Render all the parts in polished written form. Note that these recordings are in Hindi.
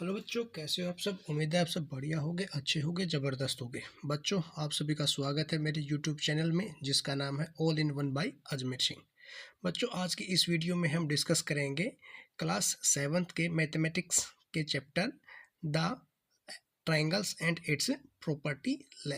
हेलो बच्चों, कैसे हो आप सब। उम्मीद है आप सब बढ़िया होगे, अच्छे होगे, ज़बरदस्त होगे। बच्चों, आप सभी का स्वागत है मेरे यूट्यूब चैनल में जिसका नाम है all in one by Ajmer Singh. बच्चों, आज की इस वीडियो में हम डिस्कस करेंगे क्लास 7th के मैथमेटिक्स के chapter the triangles and it's property,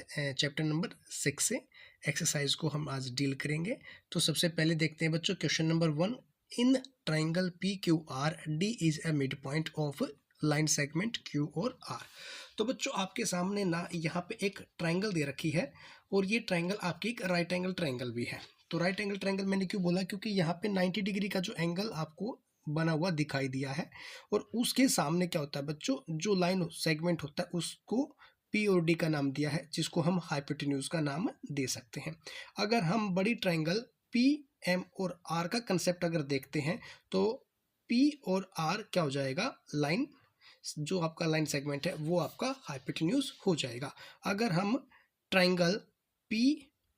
chapter number 6 से एक्सरसाइज को हम आज डील करेंगे। तो सबसे पहले देखते हैं बच्चों question number 1। In triangle P Q R D is a mid point of line segment Q और आर। तो बच्चों, आपके सामने ना यहाँ पे एक ट्राइंगल दे रखी है और ये ट्राइंगल आपकी एक राइट एंगल ट्राइंगल भी है। तो राइट एंगल ट्राइंगल मैंने क्यों बोला, क्योंकि यहाँ पे 90 डिग्री का जो एंगल आपको बना हुआ दिखाई दिया है और उसके सामने क्या होता है बच्चों, जो लाइन सेगमेंट होता है उसको पी और डी का नाम दिया है, जिसको हम हाइपोटेन्यूज का नाम दे सकते हैं। अगर हम बड़ी ट्राइंगल पी एम और आर का कंसेप्ट अगर देखते हैं तो पी और आर क्या हो जाएगा, लाइन, जो आपका लाइन सेगमेंट है वो आपका हाइपोटेन्यूज हो जाएगा। अगर हम ट्राइंगल पी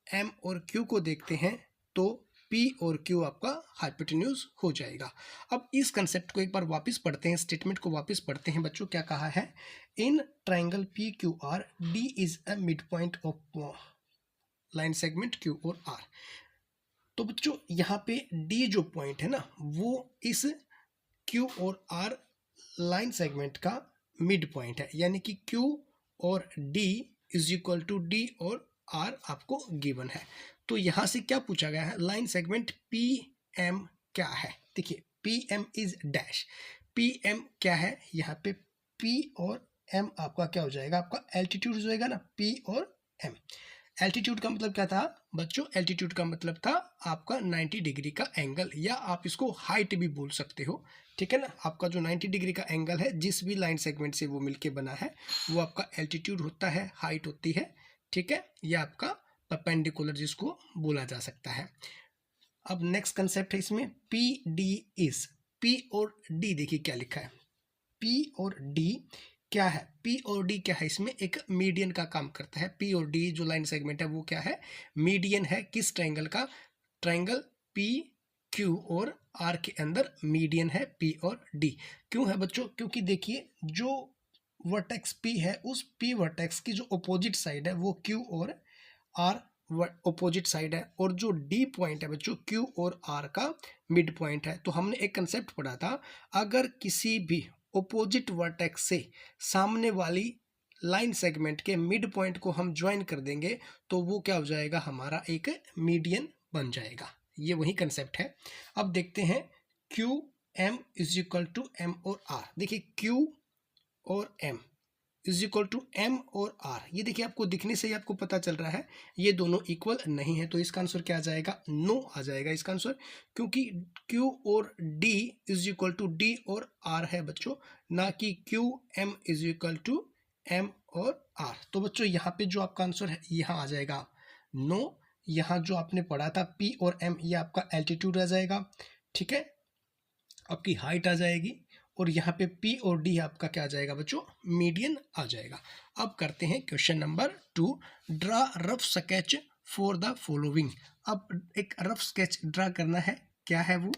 एम और क्यू को देखते हैं तो पी और क्यू आपका हाइपोटेन्यूज हो जाएगा। अब इस कंसेप्ट को एक बार वापस पढ़ते हैं, स्टेटमेंट को वापस पढ़ते हैं बच्चों। क्या कहा है, in triangle P Q R D is a mid point of line segment Q और आर। तो बच्चों यहाँ पे डी जो पॉइंट है ना, वो इस क्यू और आर लाइन सेगमेंट का मिड पॉइंट है, यानी कि Q और D is equal to D और R आपको गिवन है। तो यहाँ से क्या पूछा गया है, लाइन सेगमेंट PM क्या है। देखिए PM इज डैश, PM क्या है, यहाँ पे P और M आपका क्या हो जाएगा, आपका एल्टीट्यूड हो जाएगा ना, P और M। एल्टीट्यूड का मतलब क्या था बच्चों, एल्टीट्यूड का मतलब था आपका 90 डिग्री का एंगल, या आप इसको हाइट भी बोल सकते हो, ठीक है ना। आपका जो 90 डिग्री का एंगल है जिस भी लाइन सेगमेंट से वो मिलके बना है वो आपका एल्टीट्यूड होता है, हाइट होती है, ठीक है। यह आपका परपेंडिकुलर जिसको बोला जा सकता है। अब नेक्स्ट कंसेप्ट है इसमें, पी डी इज, पी और डी देखिए क्या लिखा है, पी और डी क्या है, पी और डी क्या है, इसमें एक मीडियन का काम करता है। पी और डी जो लाइन सेगमेंट है वो क्या है, मीडियन है। किस ट्राइंगल का, ट्राइंगल पी क्यू और आर के अंदर मीडियन है पी और डी। क्यों है बच्चों, क्योंकि देखिए जो वर्टेक्स पी है उस पी वर्टेक्स की जो अपोजिट साइड है वो क्यू और आर अपोजिट साइड है, और जो डी पॉइंट है बच्चों क्यू और आर का मिड पॉइंट है। तो हमने एक कंसेप्ट पढ़ा था, अगर किसी भी अपोजिट वर्टेक्स से सामने वाली लाइन सेगमेंट के मिड पॉइंट को हम ज्वाइन कर देंगे तो वो क्या हो जाएगा, हमारा एक मीडियन बन जाएगा। ये वही कंसेप्ट है। अब देखते हैं Q M is equal to M और आर। देखिए क्यू और M is equal to M और आर, ये देखिए आपको दिखने से ही आपको पता चल रहा है ये दोनों इक्वल नहीं है, तो इसका आंसर क्या आ जाएगा, नो आ जाएगा इसका आंसर, क्योंकि क्यू और D is equal to D और आर है बच्चों, ना कि Q M is equal to M और आर। तो बच्चों यहाँ पे जो आपका आंसर है यहाँ आ जाएगा नो। यहाँ जो आपने पढ़ा था पी और एम, ये आपका एल्टीट्यूड आ जाएगा, ठीक है, आपकी हाइट आ जाएगी, और यहाँ पे P और D आपका क्या आ जाएगा बच्चों, मीडियन आ जाएगा। अब करते हैं question number 2, draw rough sketch for the following. अब एक रफ स्केच ड्रा करना है, क्या है वो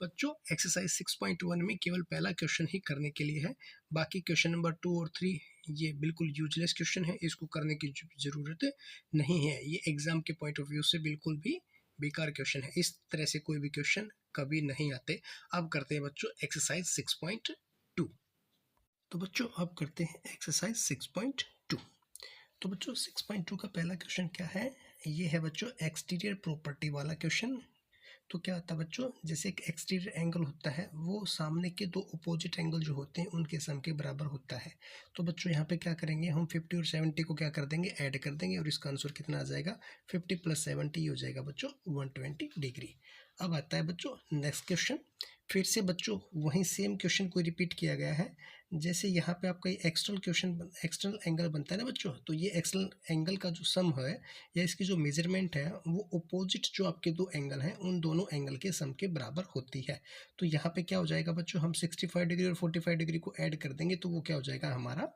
बच्चों, एक्सरसाइज 6.1 में केवल पहला क्वेश्चन ही करने के लिए है। बाकी क्वेश्चन नंबर 2 और 3 ये बिल्कुल यूजलेस क्वेश्चन है, इसको करने की ज़रूरत नहीं है। ये एग्जाम के पॉइंट ऑफ व्यू से बिल्कुल भी बेकार क्वेश्चन है, इस तरह से कोई भी क्वेश्चन कभी नहीं आते। अब करते हैं बच्चों एक्सरसाइज 6.2। तो बच्चों अब करते हैं एक्सरसाइज 6.2। तो बच्चों 6.2 का पहला क्वेश्चन क्या है, ये है बच्चों एक्सटीरियर प्रॉपर्टी वाला क्वेश्चन। तो क्या होता है बच्चों, जैसे एक एक्सटीरियर एंगल होता है वो सामने के दो अपोजिट एंगल जो होते हैं उनके सम के बराबर होता है। तो बच्चों यहाँ पे क्या करेंगे, हम 50 और 70 को क्या कर देंगे, ऐड कर देंगे, और इसका आंसर कितना आ जाएगा, 50 + 70 हो जाएगा बच्चों 120 डिग्री। अब आता है बच्चों नेक्स्ट क्वेश्चन। फिर से बच्चों वहीं सेम क्वेश्चन को रिपीट किया गया है। जैसे यहाँ पे आपका एक्सटर्नल एंगल बनता है ना बच्चों, तो ये एक्सटर्नल एंगल का जो सम है या इसकी जो मेजरमेंट है वो अपोजिट जो आपके दो एंगल हैं उन दोनों एंगल के सम के बराबर होती है। तो यहाँ पे क्या हो जाएगा बच्चों, हम 65 डिग्री और 45 डिग्री को ऐड कर देंगे तो वो क्या हो जाएगा हमारा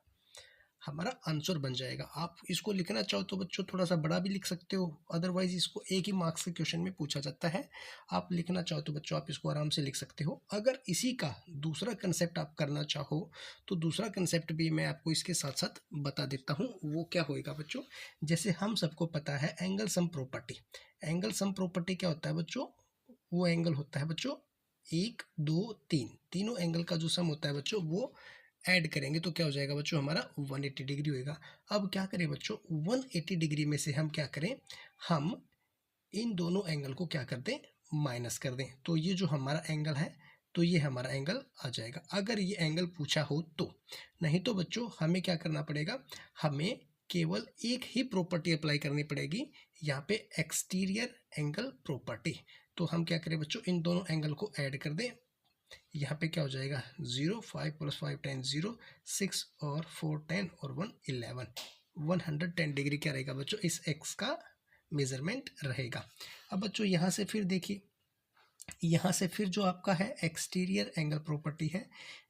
हमारा आंसर बन जाएगा। आप इसको लिखना चाहो तो बच्चों थोड़ा सा बड़ा भी लिख सकते हो, अदरवाइज इसको एक ही मार्क्स के क्वेश्चन में पूछा जाता है। आप लिखना चाहो तो बच्चों आप इसको आराम से लिख सकते हो। अगर इसी का दूसरा कंसेप्ट आप करना चाहो तो दूसरा कंसेप्ट भी मैं आपको इसके साथ साथ बता देता हूँ। वो क्या होएगा बच्चों, जैसे हम सबको पता है angle sum property. Angle sum property क्या होता है बच्चों, वो एंगल होता है बच्चों 1 2 3, तीनों एंगल का जो सम होता है बच्चों वो ऐड करेंगे तो क्या हो जाएगा बच्चों, हमारा 180 डिग्री होएगा। अब क्या करें बच्चों, 180 डिग्री में से हम क्या करें, हम इन दोनों एंगल को क्या कर दें, माइनस कर दें। तो ये जो हमारा एंगल है तो ये हमारा एंगल आ जाएगा, अगर ये एंगल पूछा हो तो। नहीं तो बच्चों हमें क्या करना पड़ेगा, हमें केवल एक ही प्रॉपर्टी अप्लाई करनी पड़ेगी यहाँ पे, एक्सटीरियर एंगल प्रॉपर्टी। तो हम क्या करें बच्चों, इन दोनों एंगल को ऐड कर दें। यहाँ पे क्या हो जाएगा, 0 5 + 5 10 0 6 और 4 10 और 1 11, 110 डिग्री क्या रहेगा बच्चों, इस एक्स का मेजरमेंट रहेगा। अब बच्चों यहाँ से फिर देखिए, यहाँ से फिर जो आपका है एक्सटीरियर एंगल प्रॉपर्टी है,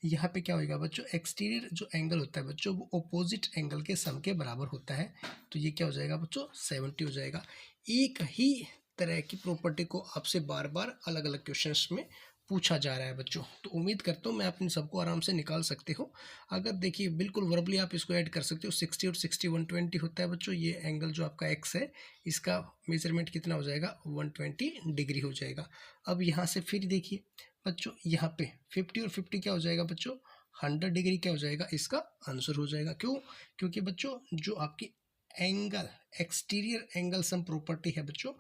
यहाँ पे क्या होगा बच्चों, एक्सटीरियर जो एंगल होता है बच्चों वो अपोजिट एंगल के सम के बराबर होता है। तो ये क्या हो जाएगा बच्चों, 70 हो जाएगा। एक ही तरह की प्रॉपर्टी को आपसे बार बार अलग अलग क्वेश्चंस में पूछा जा रहा है बच्चों, तो उम्मीद करता हूँ मैं आप इन सबको आराम से निकाल सकते हो। अगर देखिए बिल्कुल वर्बली आप इसको ऐड कर सकते हो, 60 और 60 120 होता है बच्चों। ये एंगल जो आपका एक्स है इसका मेजरमेंट कितना हो जाएगा, 120 डिग्री हो जाएगा। अब यहाँ से फिर देखिए बच्चों, यहाँ पे 50 और 50 क्या हो जाएगा बच्चों, 100 डिग्री क्या हो जाएगा, इसका आंसर हो जाएगा। क्यों, क्योंकि बच्चों जो आपकी angle exterior angle sum property है बच्चों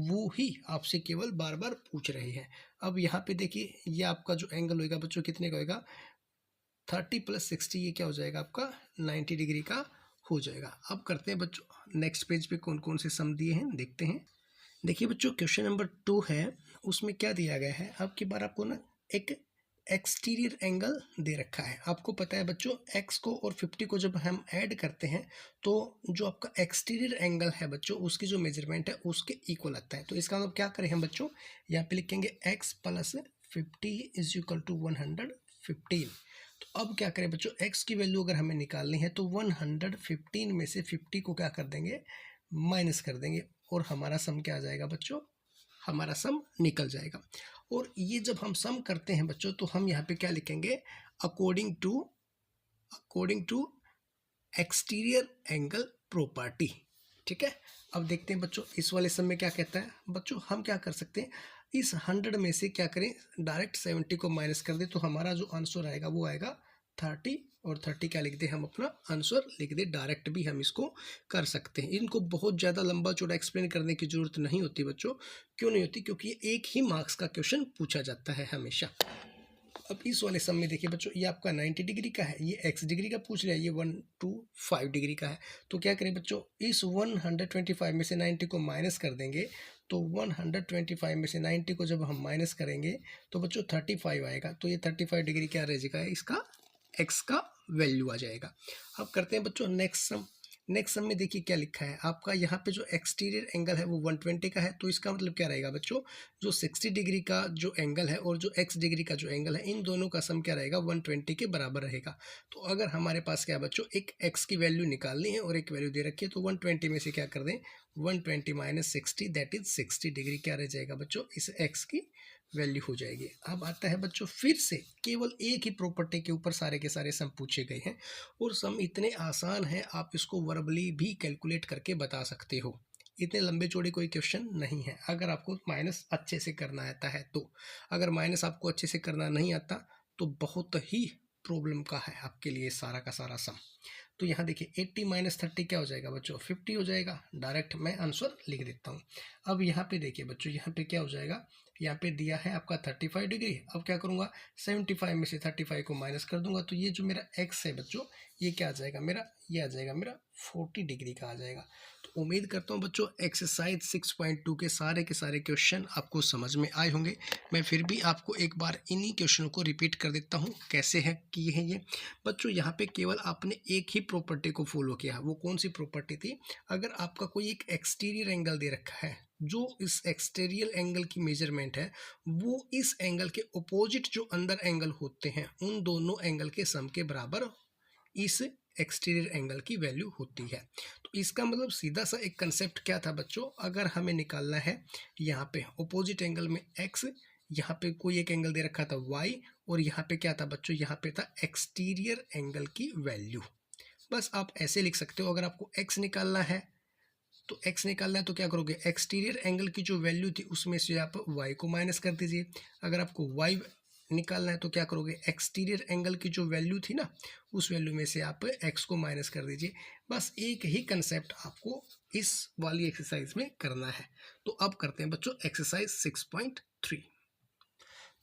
वो ही आपसे केवल बार बार पूछ रहे हैं। अब यहाँ पे देखिए ये आपका जो एंगल होगा बच्चों कितने का होगा, 30 + 60, ये क्या हो जाएगा आपका 90 डिग्री का हो जाएगा। अब करते हैं बच्चों नेक्स्ट पेज पे कौन कौन से सम दिए हैं देखते हैं। देखिए बच्चों क्वेश्चन नंबर 2 है, उसमें क्या दिया गया है, अब की बार आपको ना एक एक्सटीरियर एंगल दे रखा है। आपको पता है बच्चों x को और 50 को जब हम ऐड करते हैं तो जो आपका एक्सटीरियर एंगल है बच्चों उसकी जो मेजरमेंट है उसके इक्वल आता है। तो इसका मतलब क्या करें हम बच्चों, यहाँ पे लिखेंगे x + 50 = 115। तो अब क्या करें बच्चों, x की वैल्यू अगर हमें निकालनी है तो 115 में से 50 को क्या कर देंगे, माइनस कर देंगे, और हमारा सम क्या आ जाएगा बच्चों, हमारा सम निकल जाएगा। और ये जब हम सम करते हैं बच्चों तो हम यहाँ पे क्या लिखेंगे, according to exterior angle property. ठीक है, अब देखते हैं बच्चों इस वाले सम में क्या कहता है। बच्चों हम क्या कर सकते हैं, इस 100 में से क्या करें, डायरेक्ट 70 को माइनस कर दे तो हमारा जो आंसर आएगा वो आएगा 30, और 30 क्या लिख दे, हम अपना आंसर लिख दे। डायरेक्ट भी हम इसको कर सकते हैं, इनको बहुत ज़्यादा लंबा चौड़ा एक्सप्लेन करने की जरूरत नहीं होती बच्चों। क्यों नहीं होती, क्योंकि ये एक ही मार्क्स का क्वेश्चन पूछा जाता है हमेशा। अब इस वाले सम में देखिए बच्चों, ये आपका 90 डिग्री का है, ये x डिग्री का पूछ लिया, ये 125 डिग्री का है। तो क्या करें बच्चों, इस 125 में से 90 को माइनस कर देंगे। तो 125 में से 90 को जब हम माइनस करेंगे तो बच्चों 35 आएगा। तो ये 35 डिग्री क्या रह जाएगा, इसका x का वैल्यू आ जाएगा। अब करते हैं बच्चों नेक्स्ट सम। नेक्स्ट सम में देखिए क्या लिखा है आपका, यहाँ पे जो एक्सटीरियर एंगल है वो 120 का है। तो इसका मतलब क्या रहेगा बच्चों, जो 60 डिग्री का जो एंगल है और जो x डिग्री का जो एंगल है इन दोनों का सम क्या रहेगा, 120 के बराबर रहेगा। तो अगर हमारे पास क्या बच्चों, एक x की वैल्यू निकालनी है और एक वैल्यू दे रखी है, तो 120 में से क्या कर दें, 120 - 60 दैट इज 60 डिग्री क्या रह जाएगा बच्चों, इस x की वैल्यू हो जाएगी। अब आता है बच्चों फिर से केवल एक ही प्रॉपर्टी के ऊपर सारे के सारे सम पूछे गए हैं, और सम इतने आसान हैं आप इसको वर्बली भी कैलकुलेट करके बता सकते हो। इतने लंबे चौड़े कोई क्वेश्चन नहीं है, अगर आपको माइनस अच्छे से करना आता है तो। अगर माइनस आपको अच्छे से करना नहीं आता तो बहुत ही प्रॉब्लम का है आपके लिए सारा का सारा सम। तो यहाँ देखिए 80 - 30 क्या हो जाएगा बच्चों, 50 हो जाएगा। डायरेक्ट मैं आंसर लिख देता हूँ। अब यहाँ पे देखिए बच्चों, यहाँ पे क्या हो जाएगा, यहाँ पे दिया है आपका 35 डिग्री। अब क्या करूँगा, 75 में से 35 को माइनस कर दूंगा। तो ये जो मेरा एक्स है बच्चों ये क्या आ जाएगा मेरा, ये आ जाएगा मेरा 40 डिग्री का आ जाएगा। तो उम्मीद करता हूँ बच्चों एक्सरसाइज 6.2 के सारे क्वेश्चन आपको समझ में आए होंगे। मैं फिर भी आपको एक बार इन्हीं क्वेश्चनों को रिपीट कर देता हूँ कैसे है किए हैं ये। बच्चों यहाँ पे केवल आपने एक ही प्रॉपर्टी को फॉलो किया, वो कौन सी प्रॉपर्टी थी, अगर आपका कोई एक एक्सटीरियर एंगल दे रखा है, जो इस एक्सटीरियर एंगल की मेजरमेंट है वो इस एंगल के अपोजिट जो अंदर एंगल होते हैं उन दोनों एंगल के सम के बराबर इस एक्सटीरियर एंगल की वैल्यू होती है। तो इसका मतलब सीधा सा एक कंसेप्ट क्या था बच्चों, अगर हमें निकालना है यहाँ पे अपोजिट एंगल में x, यहाँ पे कोई एक एंगल दे रखा था y, और यहाँ पे क्या था बच्चों, यहाँ पे था एक्सटीरियर एंगल की वैल्यू। बस आप ऐसे लिख सकते हो, अगर आपको x निकालना है तो x निकालना है तो क्या करोगे, एक्सटीरियर एंगल की जो वैल्यू थी उसमें से आप y को माइनस कर दीजिए। अगर आपको y निकालना है तो क्या करोगे, एक्सटीरियर एंगल की जो वैल्यू थी ना उस वैल्यू में से आप x को माइनस कर दीजिए। बस एक ही कंसेप्ट आपको इस वाली एक्सरसाइज में करना है। तो अब करते हैं बच्चों एक्सरसाइज 6.3।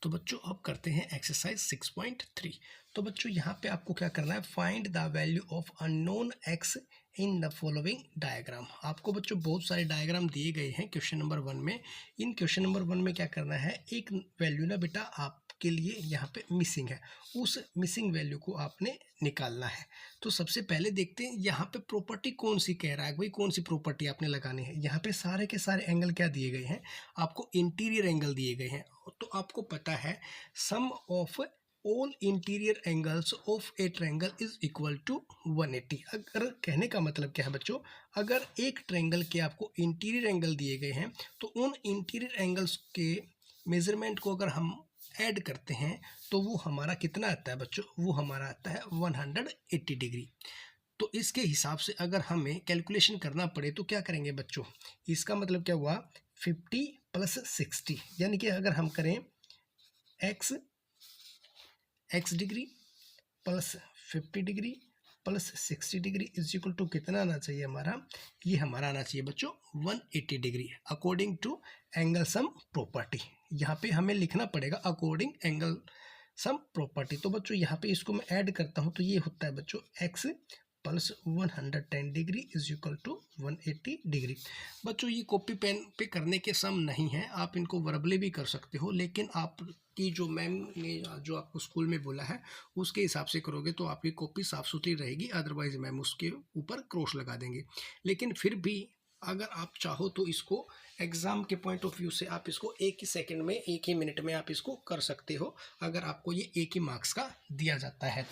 तो बच्चों अब करते हैं एक्सरसाइज 6.3। तो बच्चों यहाँ पे आपको क्या करना है, find the value of unknown x in the following diagram. आपको बच्चों बहुत सारे डायग्राम दिए गए हैं क्वेश्चन नंबर 1 में। इन क्वेश्चन नंबर 1 में क्या करना है, एक वैल्यू ना बेटा आपके लिए यहाँ पे मिसिंग है, उस मिसिंग वैल्यू को आपने निकालना है। तो सबसे पहले देखते हैं यहाँ पे प्रॉपर्टी कौन सी कह रहा है, भाई कौन सी प्रॉपर्टी आपने लगानी है। यहाँ पे सारे के सारे एंगल क्या दिए गए हैं, आपको इंटीरियर एंगल दिए गए हैं। तो आपको पता है sum of all interior angles of a triangle is equal to 180। अगर कहने का मतलब क्या है बच्चों, अगर एक ट्रायंगल के आपको इंटीरियर एंगल दिए गए हैं तो उन इंटीरियर एंगल्स के मेजरमेंट को अगर हम ऐड करते हैं तो वो हमारा कितना आता है बच्चों, वो हमारा आता है 180 डिग्री। तो इसके हिसाब से अगर हमें कैलकुलेशन करना पड़े तो क्या करेंगे बच्चों, इसका मतलब क्या हुआ 50 + 60, यानी कि अगर हम करें x degree plus 50 degree plus 60 degree is equal to कितना आना चाहिए हमारा, ये हमारा आना चाहिए बच्चों 180 degree according to angle sum property. यहाँ पे हमें लिखना पड़ेगा अकॉर्डिंग एंगल सम प्रॉपर्टी। तो बच्चों यहाँ पे इसको मैं ऐड करता हूँ तो ये होता है बच्चों x plus 110 degree is equal to 180 degree. बच्चों ये कॉपी पेन पे करने के सम नहीं है, आप इनको वर्बली भी कर सकते हो, लेकिन आपकी जो मैम ने जो आपको स्कूल में बोला है उसके हिसाब से करोगे तो आपकी कॉपी साफ़ सुथरी रहेगी, अदरवाइज मैम उसके ऊपर क्रॉस लगा देंगे। लेकिन फिर भी अगर आप चाहो तो इसको एग्ज़ाम के पॉइंट ऑफ व्यू से आप इसको एक ही सेकंड में, एक ही मिनट में आप इसको कर सकते हो, अगर आपको ये एक ही मार्क्स का दिया जाता है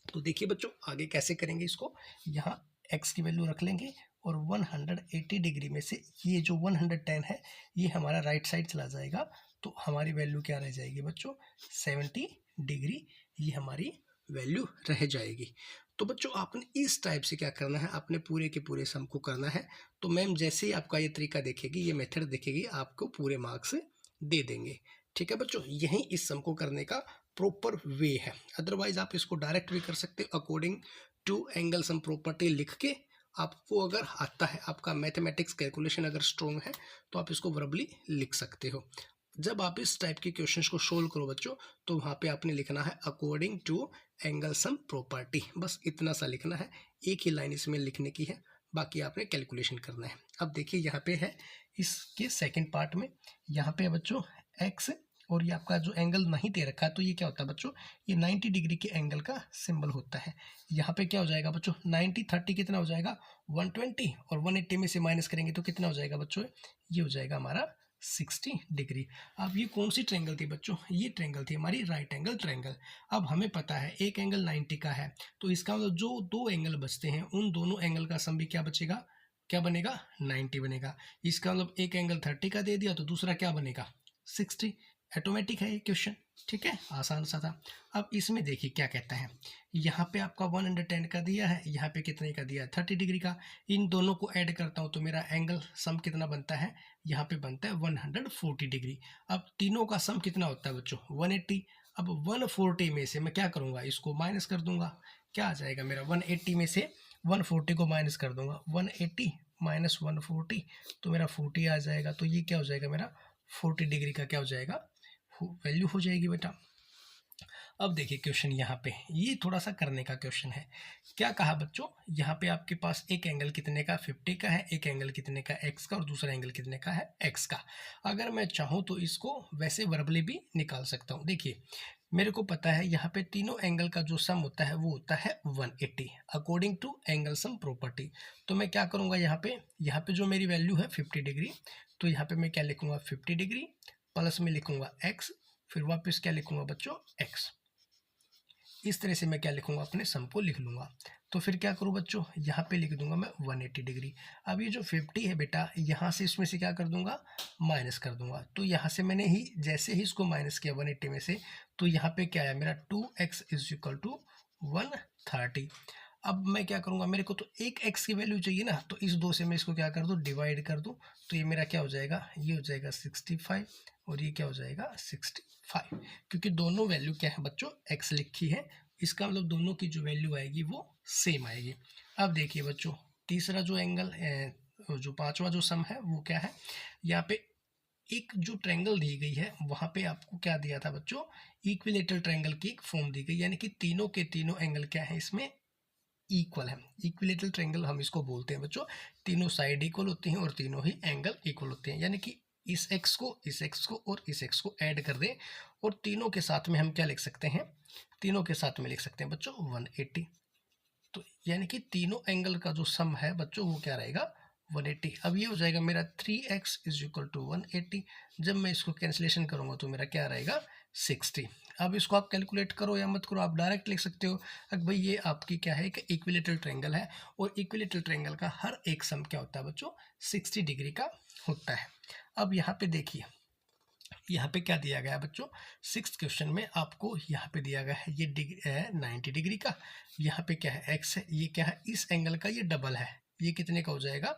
तो देखिए बच्चों आगे कैसे करेंगे इसको। यहाँ x की वैल्यू रख लेंगे और 180 डिग्री में से ये जो 110 है ये हमारा राइट साइड चला जाएगा, तो हमारी वैल्यू क्या रह जाएगी बच्चों 70 डिग्री, ये हमारी वैल्यू रह जाएगी। तो बच्चों आपने इस टाइप से क्या करना है, आपने पूरे के पूरे सम को करना है। तो मैम जैसे ही आपका ये तरीका देखेगी, ये मेथड देखेगी, आपको पूरे मार्क्स दे देंगे। ठीक है बच्चों, यही इस सम को करने का प्रॉपर वे है। अदरवाइज आप इसको डायरेक्ट भी कर सकते हो according to angle sum property लिख के। आपको अगर आता है, आपका मैथमेटिक्स कैलकुलेशन अगर स्ट्रॉन्ग है तो आप इसको वर्बली लिख सकते हो। जब आप इस टाइप के क्वेश्चंस को सोल्व करो बच्चों तो वहाँ पे आपने लिखना है according to angle sum property, बस इतना सा लिखना है, एक ही लाइन इसमें लिखने की है, बाकी आपने कैलकुलेशन करना है। अब देखिए यहाँ पे है इसके सेकंड पार्ट में, यहाँ पे बच्चों x और ये आपका जो एंगल नहीं दे रखा है तो ये क्या होता है बच्चों, ये 90 डिग्री के एंगल का सिंबल होता है। यहाँ पे क्या हो जाएगा बच्चों 90 30 कितना हो जाएगा 120, और 180 में से माइनस करेंगे तो कितना हो जाएगा बच्चों, ये हो जाएगा हमारा 60 डिग्री। अब ये कौन सी ट्रायंगल थी बच्चों, ये ट्रायंगल थी हमारी राइट एंगल ट्रायंगल। अब हमें पता है एक एंगल 90 का है, तो इसका मतलब जो दो एंगल बचते हैं उन दोनों एंगल का सम भी क्या बचेगा, क्या बनेगा 90 बनेगा। इसका मतलब एक एंगल 30 का दे दिया तो दूसरा क्या बनेगा 60। ऑटोमेटिक है ये क्वेश्चन, ठीक है, आसान सा था। अब इसमें देखिए क्या कहता है, यहाँ पे आपका 110 का दिया है, यहाँ पे कितने का दिया है 30 डिग्री का। इन दोनों को ऐड करता हूँ तो मेरा एंगल सम कितना बनता है, यहाँ पे बनता है 140 डिग्री। अब तीनों का सम कितना होता है बच्चों 180। अब 140 में से मैं क्या करूँगा, इसको माइनस कर दूंगा, क्या आ जाएगा मेरा 180 में से 140 को माइनस कर दूंगा, 180 माइनस 140 तो मेरा 40 आ जाएगा। तो ये क्या हो जाएगा मेरा 40 डिग्री का क्या हो जाएगा वैल्यू हो जाएगी बेटा। अब देखिए क्वेश्चन यहाँ पे ये थोड़ा सा करने का क्वेश्चन है। क्या कहा बच्चों, यहाँ पे आपके पास एक एंगल कितने का 50 का है, एक एंगल कितने का x का, और दूसरा एंगल कितने का है x का। अगर मैं चाहूँ तो इसको वैसे वर्बली भी निकाल सकता हूँ। देखिए मेरे को पता है यहाँ पे तीनों एंगल का जो सम होता है वो होता है 180 according to angle sum property. तो मैं क्या करूँगा, यहाँ पे जो मेरी वैल्यू है 50 डिग्री, तो यहाँ पे मैं क्या लिखूँगा 50 डिग्री प्लस में लिखूँगा x, फिर वापस क्या लिखूँगा बच्चों x। इस तरह से मैं क्या लिखूंगा, अपने सम को लिख लूंगा। तो फिर क्या करूँ बच्चों, यहाँ पे लिख दूंगा मैं 180 डिग्री। अब ये जो 50 है बेटा, यहाँ से इसमें से क्या कर दूंगा, माइनस कर दूंगा। तो यहाँ से मैंने ही जैसे ही इसको माइनस किया 180 में से, तो यहाँ पे क्या आया मेरा 2x इज इक्वल टू 130। अब मैं क्या करूंगा, मेरे को तो एक x की वैल्यू चाहिए ना, तो इस 2 से मैं इसको क्या कर दूं, डिवाइड कर दूं। तो ये मेरा क्या हो जाएगा, ये हो जाएगा 65 और ये क्या हो जाएगा 65, क्योंकि दोनों वैल्यू क्या है बच्चों, x लिखी है, इसका मतलब दोनों की जो वैल्यू आएगी वो सेम आएगी। अब देखिए बच्चों, तीसरा जो एंगल जो पांचवा जो सम है वो क्या है, यहाँ पे एक जो ट्रायंगल दी गई है वहां पे आपको क्या दिया था बच्चों, इक्विलेटरल ट्रायंगल की एक फॉर्म दी गई, यानी कि तीनों के तीनों एंगल क्या है इसमें, इक्वल है। इक्विलेटरल ट्रायंगल हम इसको बोलते हैं बच्चों, तीनों साइड इक्वल होती हैं और तीनों ही एंगल इक्वल होते हैं, यानी कि इस x को इस x को और इस x को ऐड कर दें और तीनों के साथ में हम क्या लिख सकते हैं, तीनों के साथ में लिख सकते हैं बच्चों 180। तो यानी कि तीनों एंगल का जो सम है बच्चों वो क्या रहेगा, 180। अब ये हो जाएगा मेरा 3x इज इक्वल टू 180। जब मैं इसको कैंसिलेशन करूंगा तो मेरा क्या रहेगा 60। अब इसको आप कैलकुलेट करो या मत करो, आप डायरेक्ट लिख सकते हो कि भाई ये आपकी क्या है कि इक्विलेटरल ट्रायंगल है, और इक्विलेटरल ट्रायंगल का हर एक सम क्या होता है बच्चों, 60 डिग्री का होता है। अब यहाँ पे देखिए, यहाँ पे क्या दिया गया है बच्चों, 6th क्वेश्चन में आपको यहाँ पे दिया गया है ये डिग्री है 90 डिग्री का, यहाँ पे क्या है x है, ये क्या है इस एंगल का ये डबल है, ये कितने का हो जाएगा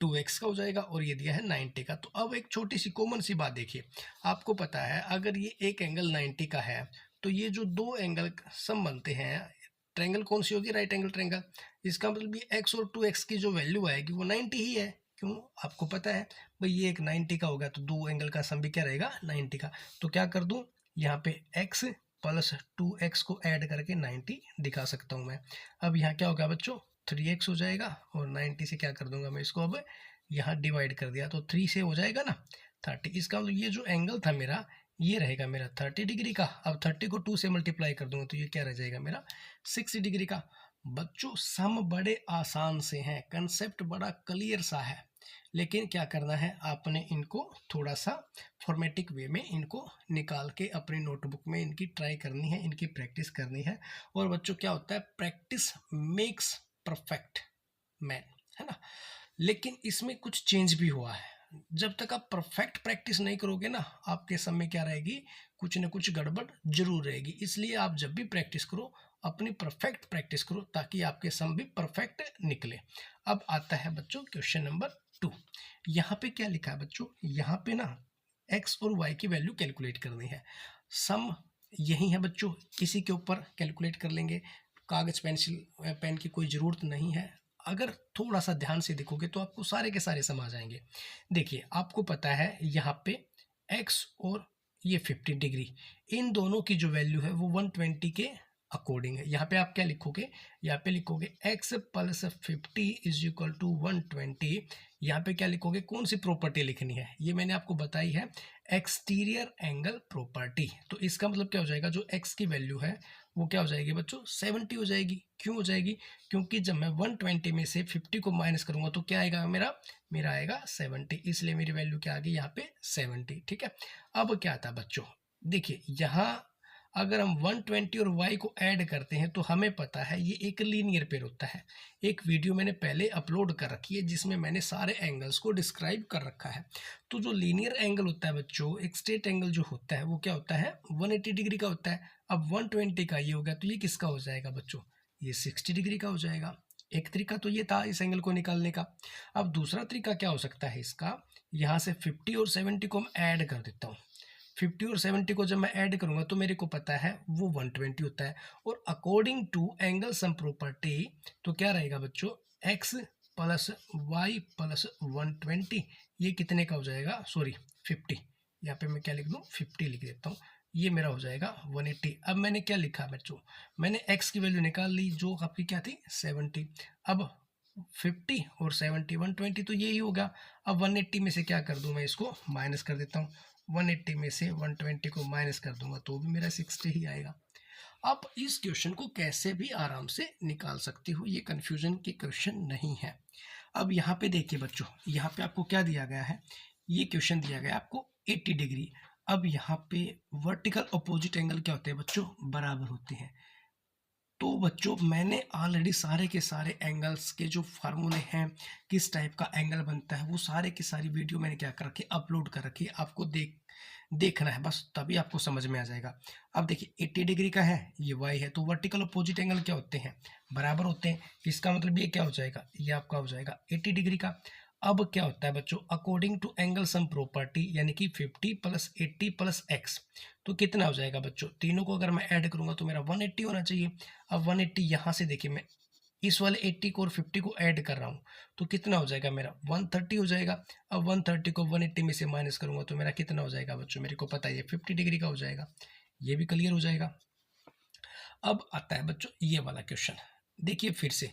2x का हो जाएगा, और ये दिया है 90 का। तो अब एक छोटी सी कॉमन सी बात देखिए, आपको पता है अगर ये एक एंगल 90 का है तो ये जो दो एंगल सम बनते हैं, ट्रायंगल कौन सी होगी, राइट एंगल ट्रायंगल, इसका मतलब ये x और 2x की जो वैल्यू आएगी वो 90 ही है। क्यों, आपको पता है भाई ये एक 90 का होगा तो दो एंगल का सम भी क्या रहेगा 90 का। तो क्या कर दूं, यहाँ पे x प्लस 2x को ऐड करके 90 दिखा सकता हूँ मैं। अब यहाँ क्या होगा बच्चों, 3x हो जाएगा और 90 से क्या कर दूंगा मैं इसको, अब यहाँ डिवाइड कर दिया तो 3 से हो जाएगा ना 30। इसका मतलब ये जो एंगल था मेरा ये रहेगा मेरा 30 डिग्री का। अब 30 को 2 से मल्टीप्लाई कर दूंगा तो ये क्या रह जाएगा मेरा 60 डिग्री का। बच्चों सम बड़े आसान से हैं, कंसेप्ट बड़ा क्लियर सा है, लेकिन क्या करना है आपने इनको थोड़ा सा फॉर्मेटिक वे में इनको निकाल के अपनी नोटबुक में इनकी ट्राई करनी है, इनकी प्रैक्टिस करनी है। और बच्चों क्या होता है, प्रैक्टिस मेक्स परफेक्ट मैन, है ना। लेकिन इसमें कुछ चेंज भी हुआ है, जब तक आप परफेक्ट प्रैक्टिस नहीं करोगे ना, आपके सम में क्या रहेगी, कुछ ना कुछ गड़बड़ जरूर रहेगी। इसलिए आप जब भी प्रैक्टिस करो अपनी परफेक्ट प्रैक्टिस करो, ताकि आपके सम भी परफेक्ट निकले। अब आता है बच्चों क्वेश्चन नंबर 2। यहाँ पे क्या लिखा है बच्चों, यहाँ पे ना x और y की वैल्यू कैलकुलेट करनी है। सम यही है बच्चों, इसी के ऊपर कैलकुलेट कर लेंगे, कागज पेंसिल पेन की कोई ज़रूरत नहीं है। अगर थोड़ा सा ध्यान से देखोगे तो आपको सारे के सारे सम आ जाएंगे। देखिए आपको पता है यहाँ पे x और ये 50 डिग्री, इन दोनों की जो वैल्यू है वो 120 के अकॉर्डिंग है। यहाँ पे आप क्या लिखोगे, यहाँ पे लिखोगे x plus 50 is equal to 120। यहाँ पे क्या लिखोगे, कौन सी प्रॉपर्टी लिखनी है, ये मैंने आपको बताई है, एक्सटीरियर एंगल प्रॉपर्टी। तो इसका मतलब क्या हो जाएगा, जो x की वैल्यू है वो क्या हो जाएगी बच्चों 70 हो जाएगी। क्यों हो जाएगी, क्योंकि जब मैं 120 में से 50 को माइनस करूंगा तो क्या आएगा मेरा, मेरा आएगा 70, इसलिए मेरी वैल्यू क्या आ गई यहाँ पे 70। ठीक है। अब क्या था बच्चों, देखिए यहाँ अगर हम 120 और y को ऐड करते हैं तो हमें पता है ये एक लीनियर पेयर होता है। एक वीडियो मैंने पहले अपलोड कर रखी है जिसमें मैंने सारे एंगल्स को डिस्क्राइब कर रखा है। तो जो लीनियर एंगल होता है बच्चों, एक स्ट्रेट एंगल जो होता है वो क्या होता है 180 डिग्री का होता है। अब 120 का ये हो गया तो ये किसका हो जाएगा बच्चों, ये 60 डिग्री का हो जाएगा। एक तरीका तो ये था इस एंगल को निकालने का। अब दूसरा तरीका क्या हो सकता है इसका, यहाँ से 50 और 70 को मैं ऐड कर देता हूँ। 50 और 70 को जब मैं ऐड करूंगा तो मेरे को पता है वो 120 होता है। और according to angle sum property तो क्या रहेगा बच्चों, x प्लस वाई प्लस 120 ये कितने का हो जाएगा, सॉरी 50, यहाँ पे मैं क्या लिख दूँ 50 लिख देता हूँ, ये मेरा हो जाएगा 180। अब मैंने क्या लिखा बच्चों, मैंने x की वैल्यू निकाल ली जो आपकी क्या थी 70। अब 50 और 70 120 तो यही होगा। अब 180 में से क्या कर दूं मैं, इसको माइनस कर देता हूँ। 180 में से 120 को माइनस कर दूंगा तो भी मेरा 60 ही आएगा। आप इस क्वेश्चन को कैसे भी आराम से निकाल सकते हो, ये कंफ्यूजन की क्वेश्चन नहीं है। अब यहाँ पे देखिए बच्चों, यहाँ पे आपको क्या दिया गया है, ये क्वेश्चन दिया गया है आपको 80 डिग्री। अब यहाँ पे वर्टिकल अपोजिट एंगल क्या होते हैं बच्चों, बराबर होते हैं। तो बच्चों मैंने ऑलरेडी सारे के सारे एंगल्स के जो फार्मूले हैं, किस टाइप का एंगल बनता है, वो सारे की सारी वीडियो मैंने क्या कर रखी है, अपलोड कर रखी है। आपको देखना है बस, तभी आपको समझ में आ जाएगा। अब देखिए 80 डिग्री का है, ये वाई है, तो वर्टिकल अपोजिट एंगल क्या होते हैं, बराबर होते हैं। इसका मतलब ये क्या हो जाएगा, ये आपका हो जाएगा 80 डिग्री का। अब क्या होता है बच्चों, according to angle sum property, यानी कि 50 प्लस 80 प्लस एक्स, तो कितना हो जाएगा बच्चों, तीनों को अगर मैं ऐड करूंगा तो मेरा 180 होना चाहिए। अब 180 यहाँ से देखिए, मैं इस वाले 80 को और 50 को ऐड कर रहा हूँ, तो कितना हो जाएगा मेरा 130 हो जाएगा। अब 130 को 180 में से माइनस करूंगा तो मेरा कितना हो जाएगा बच्चों, मेरे को पता है ये 50 डिग्री का हो जाएगा। ये भी क्लियर हो जाएगा। अब आता है बच्चों ये वाला क्वेश्चन, देखिए फिर से।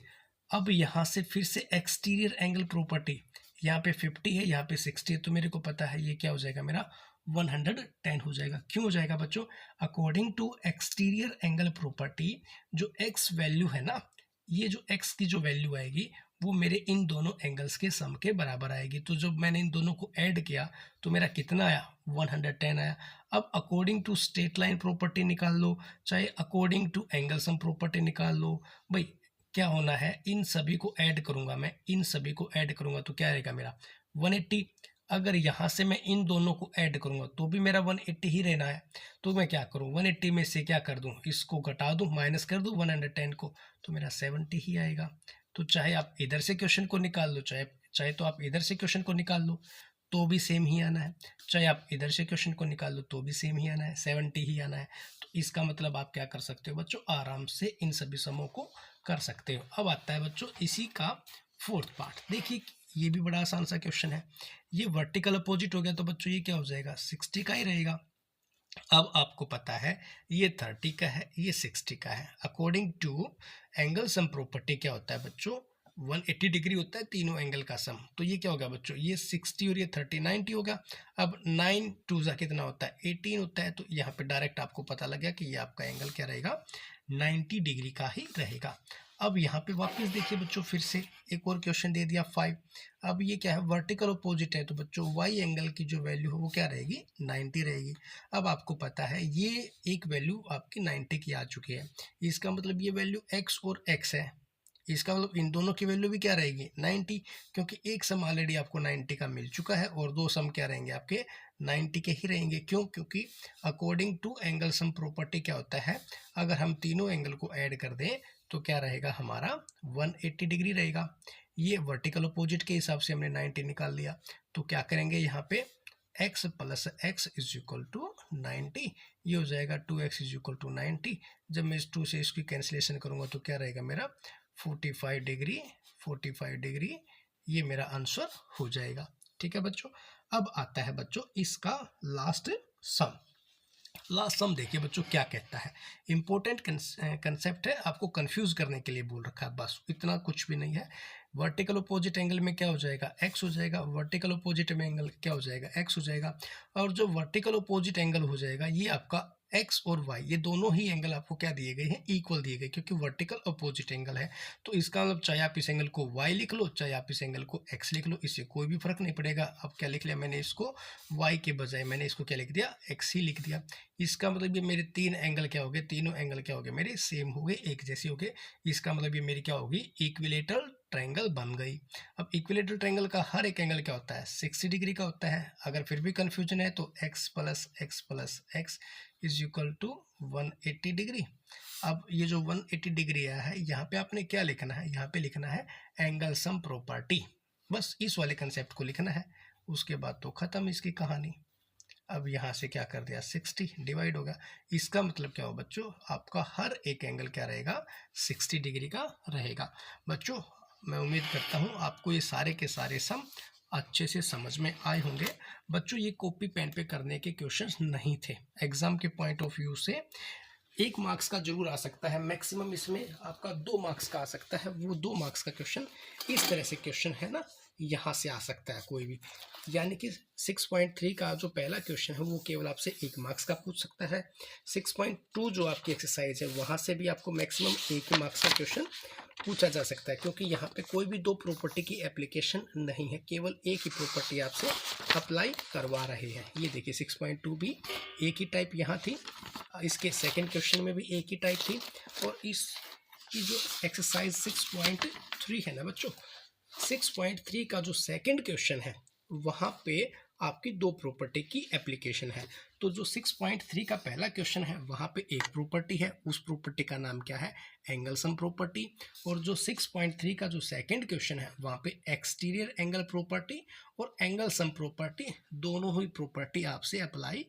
अब यहाँ से फिर से एक्सटीरियर एंगल प्रॉपर्टी, यहाँ पे 50 है, यहाँ पे 60 है, तो मेरे को पता है ये क्या हो जाएगा मेरा 110 हो जाएगा। क्यों हो जाएगा बच्चों, according to exterior angle property, जो एक्स वैल्यू है ना, ये जो एक्स की जो वैल्यू आएगी वो मेरे इन दोनों एंगल्स के सम के बराबर आएगी। तो जब मैंने इन दोनों को ऐड किया तो मेरा कितना आया, 110 आया। अब according to straight line property निकाल लो, चाहे according to angle sum property निकाल लो, भाई क्या होना है, इन सभी को ऐड करूंगा, मैं इन सभी को ऐड करूंगा तो क्या रहेगा मेरा 180। अगर यहाँ से मैं इन दोनों को ऐड करूंगा तो भी मेरा 180 ही रहना है। तो मैं क्या करूँ, 180 में से क्या कर दूं, इसको घटा दूं, माइनस कर दूं 110 को, तो मेरा 70 ही आएगा। तो चाहे आप इधर से क्वेश्चन को निकाल लो, चाहे तो आप इधर से क्वेश्चन को निकाल लो तो भी सेम ही आना है, चाहे आप इधर से क्वेश्चन को निकाल लो तो भी सेम ही आना है, 70 ही आना है। तो इसका मतलब आप क्या कर सकते हो बच्चों, आराम से इन सभी समों को कर सकते हो। अब आता है बच्चों इसी का फोर्थ पार्ट, देखिए ये भी बड़ा आसान सा क्वेश्चन है। ये वर्टिकल अपोजिट हो गया तो बच्चों ये क्या हो जाएगा, 60 का ही रहेगा। अब आपको पता है ये 30 का है, ये 60 का है। According to angle sum property क्या होता है बच्चों, 180 डिग्री होता है तीनों एंगल का सम। तो ये क्या होगा बच्चों, ये 60 और ये 30 90 होगा। अब 9 2 जा कितना होता है, 18 होता है। तो यहाँ पे डायरेक्ट आपको पता लग गया कि ये आपका एंगल क्या रहेगा, 90 डिग्री का ही रहेगा। अब यहाँ पे वापस देखिए बच्चों, फिर से एक और क्वेश्चन दे दिया 5। अब ये क्या है, वर्टिकल अपोजिट है, तो बच्चों वाई एंगल की जो वैल्यू है वो क्या रहेगी, 90 रहेगी। अब आपको पता है ये एक वैल्यू आपकी 90 की आ चुकी है, इसका मतलब ये वैल्यू x और x है, इसका मतलब इन दोनों की वैल्यू भी क्या रहेगी 90, क्योंकि एक सम ऑलरेडी आपको 90 का मिल चुका है और दो सम क्या रहेंगे आपके 90 के ही रहेंगे। क्यों, क्योंकि according to angle sum property क्या होता है, अगर हम तीनों एंगल को ऐड कर दें तो क्या रहेगा हमारा 180 डिग्री रहेगा। ये वर्टिकल अपोजिट के हिसाब से हमने 90 निकाल लिया। तो क्या करेंगे यहाँ पे x plus x is equal to 90, ये हो जाएगा 2x इज इक्वल टू 90। जब मैं इस 2 से इसकी कैंसिलेशन करूंगा तो क्या रहेगा मेरा 45 डिग्री, 45 डिग्री, ये मेरा आंसर हो जाएगा। ठीक है बच्चों। अब आता है बच्चों इसका लास्ट सम। लास्ट सम देखिए बच्चों क्या कहता है, इंपॉर्टेंट कंसेप्ट है, आपको कंफ्यूज करने के लिए बोल रखा है, बस इतना, कुछ भी नहीं है। वर्टिकल अपोजिट एंगल में क्या हो जाएगा, x हो जाएगा, वर्टिकल अपोजिट में एंगल क्या हो जाएगा, x हो जाएगा। और जो वर्टिकल अपोजिट एंगल हो जाएगा ये आपका x और y, ये दोनों ही एंगल आपको क्या दिए गए हैं, इक्वल दिए गए, क्योंकि वर्टिकल अपोजिट एंगल है। तो इसका मतलब चाहे आप इस एंगल को y लिख लो, चाहे आप इस एंगल को x लिख लो, इससे कोई भी फर्क नहीं पड़ेगा। अब क्या लिख लिया मैंने, इसको y के बजाय मैंने इसको क्या लिख दिया, x ही लिख दिया। इसका मतलब ये मेरे तीन एंगल क्या हो गए, तीनों एंगल क्या हो गए मेरे सेम हो गए, एक जैसे हो गए। इसका मतलब ये मेरी क्या होगी, इक्विलेटरल ट्रायंगल बन गई। अब इक्विलेटरल ट्रायंगल का हर एक एंगल क्या होता है, 60 डिग्री का होता है। अगर फिर भी कंफ्यूजन है तो x plus x is equal to 180 degree. अब ये जो 180 डिग्री आया है, यहाँ पे आपने क्या लिखना है, यहाँ पे लिखना है एंगल सम प्रॉपर्टी, बस इस वाले कंसेप्ट को लिखना है। उसके बाद तो खत्म इसकी कहानी। अब यहाँ से क्या कर दिया, 60 डिवाइड होगा। इसका मतलब क्या हो बच्चों, आपका हर एक एंगल क्या रहेगा, 60 डिग्री का रहेगा। बच्चों मैं उम्मीद करता हूँ आपको ये सारे के सारे सम अच्छे से समझ में आए होंगे। बच्चों ये कॉपी पेन पे करने के क्वेश्चंस नहीं थे, एग्जाम के पॉइंट ऑफ व्यू से 1 मार्क्स का जरूर आ सकता है, मैक्सिमम इसमें आपका 2 मार्क्स का आ सकता है। वो 2 मार्क्स का क्वेश्चन इस तरह से क्वेश्चन है ना, यहाँ से आ सकता है कोई भी। यानी कि 6.3 का जो पहला क्वेश्चन है वो केवल आपसे 1 मार्क्स का पूछ सकता है। 6.2 जो आपकी एक्सरसाइज है वहाँ से भी आपको मैक्सिमम 1 ही मार्क्स का क्वेश्चन पूछा जा सकता है, क्योंकि यहाँ पे कोई भी 2 प्रॉपर्टी की एप्लीकेशन नहीं है, केवल एक ही प्रॉपर्टी आपसे अप्लाई करवा रहे हैं। ये देखिए 6.2 भी एक ही टाइप यहाँ थी, इसके सेकंड क्वेश्चन में भी एक ही टाइप थी, और इस आपकी जो एक्सरसाइज 6.3 है ना बच्चों, 6.3 का जो सेकंड क्वेश्चन है वहाँ पे आपकी दो प्रॉपर्टी की एप्लीकेशन है। तो जो 6.3 का पहला क्वेश्चन है वहाँ पे एक प्रॉपर्टी है, उस प्रॉपर्टी का नाम क्या है, एंगल सम प्रॉपर्टी। और जो 6.3 का जो सेकंड क्वेश्चन है वहाँ पे एक्सटीरियर एंगल प्रॉपर्टी और एंगल सम प्रॉपर्टी, दोनों ही प्रॉपर्टी आपसे अप्लाई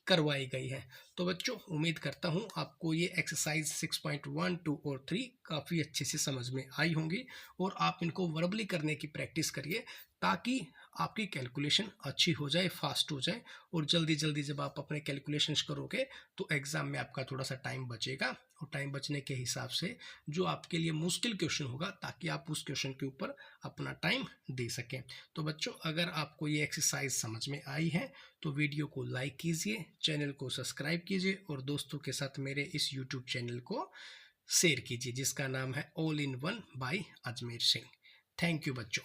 करवाई गई है। तो बच्चों उम्मीद करता हूँ आपको ये एक्सरसाइज 6.1, 2 और 3 काफ़ी अच्छे से समझ में आई होंगी और आप इनको वर्बली करने की प्रैक्टिस करिए ताकि आपकी कैलकुलेशन अच्छी हो जाए, फास्ट हो जाए। और जल्दी जल्दी जब आप अपने कैलकुलेशंस करोगे तो एग्ज़ाम में आपका थोड़ा सा टाइम बचेगा और टाइम बचने के हिसाब से जो आपके लिए मुश्किल क्वेश्चन होगा ताकि आप उस क्वेश्चन के ऊपर अपना टाइम दे सकें। तो बच्चों अगर आपको ये एक्सरसाइज समझ में आई है तो वीडियो को लाइक कीजिए, चैनल को सब्सक्राइब कीजिए और दोस्तों के साथ मेरे इस यूट्यूब चैनल को शेयर कीजिए जिसका नाम है all in one by Ajmer Singh. Thank you बच्चों।